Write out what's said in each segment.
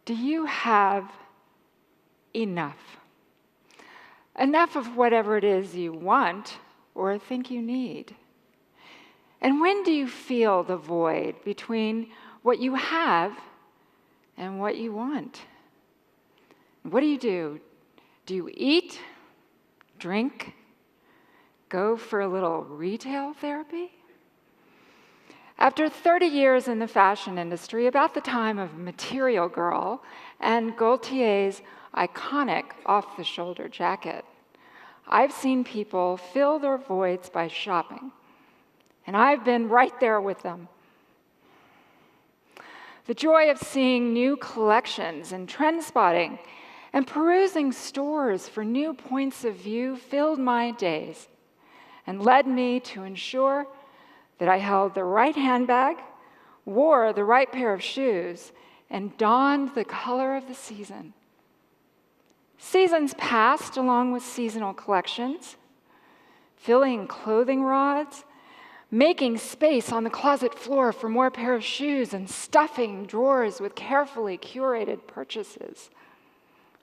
Do you have enough? Enough of whatever it is you want or think you need? And when do you feel the void between what you have and what you want? What do you do? Do you eat, drink, go for a little retail therapy? After 30 years in the fashion industry, about the time of Material Girl and Gaultier's iconic off-the-shoulder jacket, I've seen people fill their voids by shopping, and I've been right there with them. The joy of seeing new collections and trend spotting and perusing stores for new points of view filled my days and led me to ensure that I held the right handbag, wore the right pair of shoes, and donned the color of the season. Seasons passed along with seasonal collections, filling clothing rods, making space on the closet floor for more pair of shoes, and stuffing drawers with carefully curated purchases.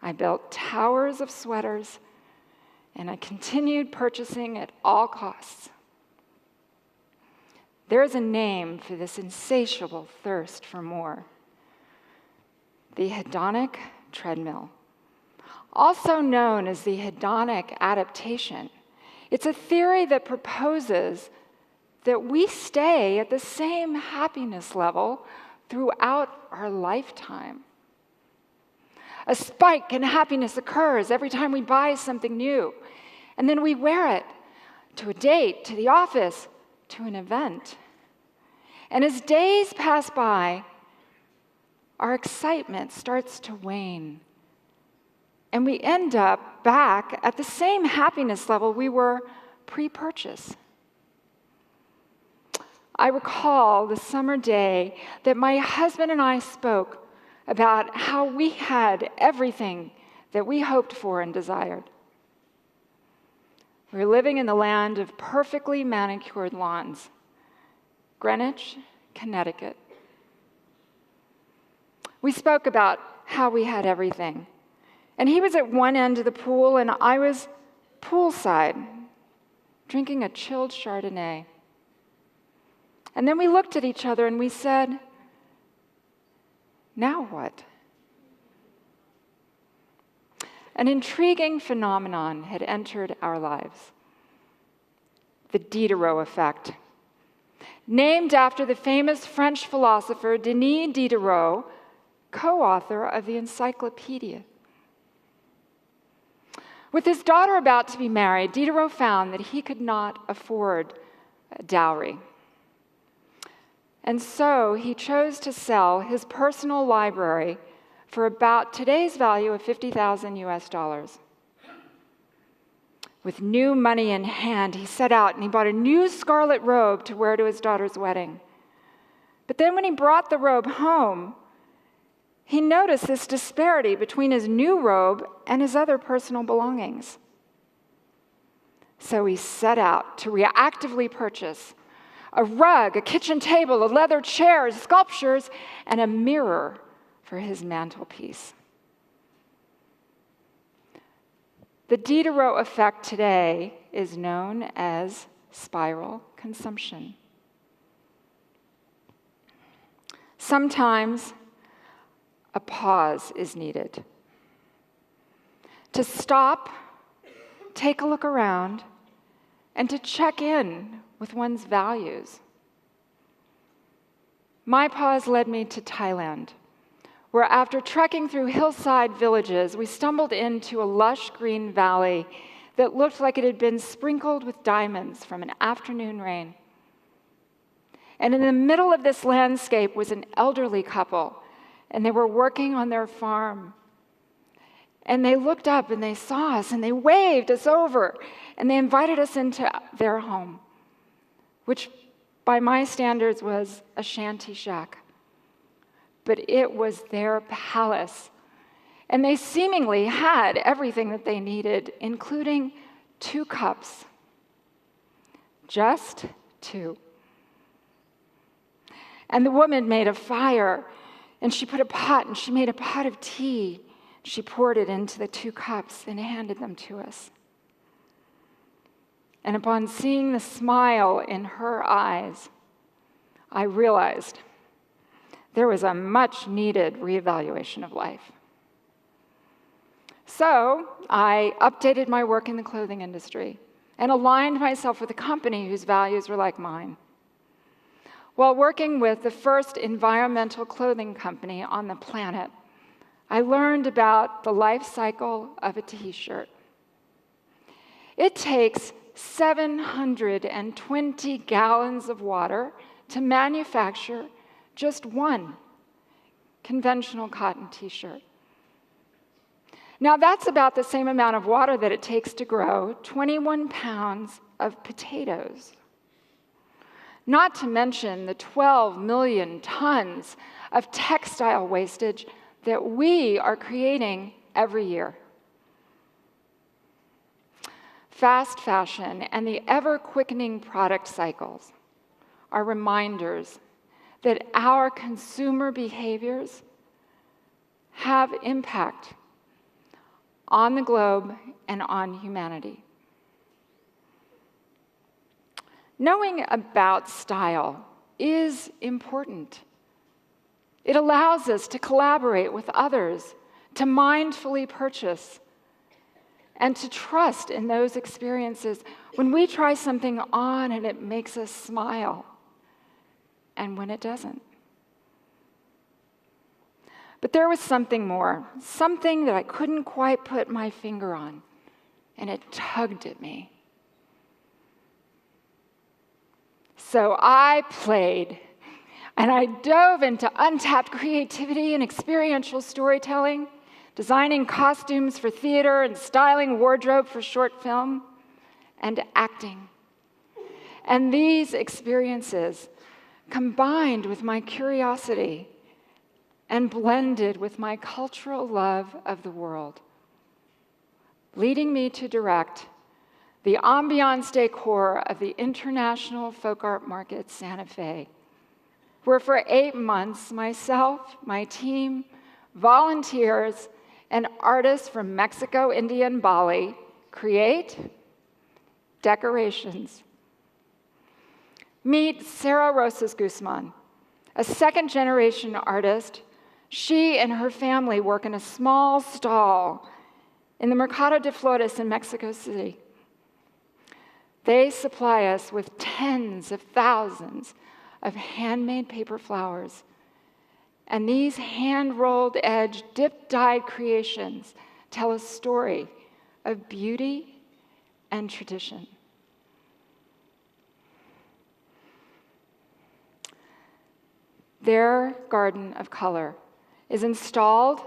I built towers of sweaters, and I continued purchasing at all costs. There is a name for this insatiable thirst for more: the Hedonic Treadmill, also known as the hedonic adaptation. It's a theory that proposes that we stay at the same happiness level throughout our lifetime. A spike in happiness occurs every time we buy something new, and then we wear it to a date, to the office, to an event. And as days pass by, our excitement starts to wane, and we end up back at the same happiness level we were pre-purchase. I recall the summer day that my husband and I spoke about how we had everything that we hoped for and desired. We were living in the land of perfectly manicured lawns, Greenwich, Connecticut. We spoke about how we had everything. And he was at one end of the pool, and I was poolside, drinking a chilled Chardonnay. And then we looked at each other and we said, now what? An intriguing phenomenon had entered our lives: the Diderot Effect. Named after the famous French philosopher Denis Diderot, co-author of the Encyclopedia. With his daughter about to be married, Diderot found that he could not afford a dowry. And so he chose to sell his personal library for about today's value of $50,000 US. With new money in hand, he set out and he bought a new scarlet robe to wear to his daughter's wedding. But then when he brought the robe home, he noticed this disparity between his new robe and his other personal belongings. So he set out to reactively purchase a rug, a kitchen table, a leather chair, sculptures, and a mirror for his mantelpiece. The Diderot effect today is known as spiral consumption. Sometimes a pause is needed to stop, take a look around, and to check in with one's values. My pause led me to Thailand, where after trekking through hillside villages, we stumbled into a lush green valley that looked like it had been sprinkled with diamonds from an afternoon rain. And in the middle of this landscape was an elderly couple, and they were working on their farm. And they looked up and they saw us and they waved us over and they invited us into their home, which by my standards was a shanty shack. But it was their palace. And they seemingly had everything that they needed, including 2 cups. Just 2. And the woman made a fire And she made a pot of tea. She poured it into the 2 cups and handed them to us. And upon seeing the smile in her eyes, I realized there was a much-needed reevaluation of life. So I updated my work in the clothing industry and aligned myself with a company whose values were like mine. While working with the first environmental clothing company on the planet, I learned about the life cycle of a t-shirt. It takes 720 gallons of water to manufacture just one conventional cotton t-shirt. Now that's about the same amount of water that it takes to grow 21 pounds of potatoes. Not to mention the 12 million tons of textile wastage that we are creating every year. Fast fashion and the ever-quickening product cycles are reminders that our consumer behaviors have impact on the globe and on humanity. Knowing about style is important. It allows us to collaborate with others, to mindfully purchase, and to trust in those experiences when we try something on and it makes us smile, and when it doesn't. But there was something more, something that I couldn't quite put my finger on, and it tugged at me. So I played, and I dove into untapped creativity and experiential storytelling, designing costumes for theater and styling wardrobe for short film, and acting. And these experiences, combined with my curiosity and blended with my cultural love of the world, leading me to direct the Ambiance Décor of the International Folk Art Market Santa Fe, where for 8 months, myself, my team, volunteers, and artists from Mexico, India, and Bali create decorations. Meet Sarah Rosas Guzman, a second-generation artist. She and her family work in a small stall in the Mercado de Flores in Mexico City. They supply us with tens of thousands of handmade paper flowers. And these hand-rolled edge, dip-dyed creations tell a story of beauty and tradition. Their garden of color is installed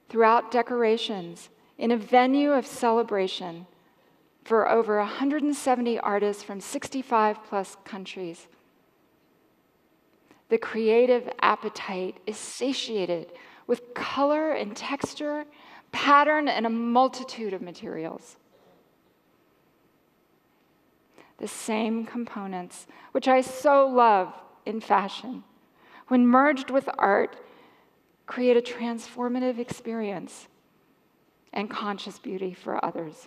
throughout decorations in a venue of celebration for over 170 artists from 65+ countries. The creative appetite is satiated with color and texture, pattern, and a multitude of materials. The same components, which I so love in fashion, when merged with art, create a transformative experience and conscious beauty for others.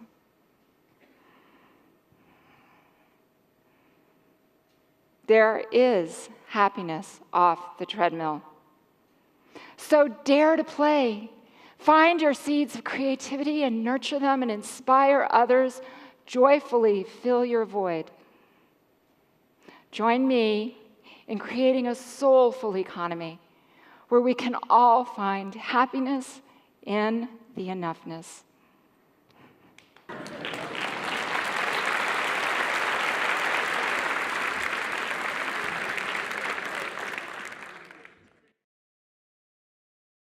There is happiness off the treadmill. So dare to play. Find your seeds of creativity and nurture them and inspire others. Joyfully fill your void. Join me in creating a soulful economy where we can all find happiness in the enoughness.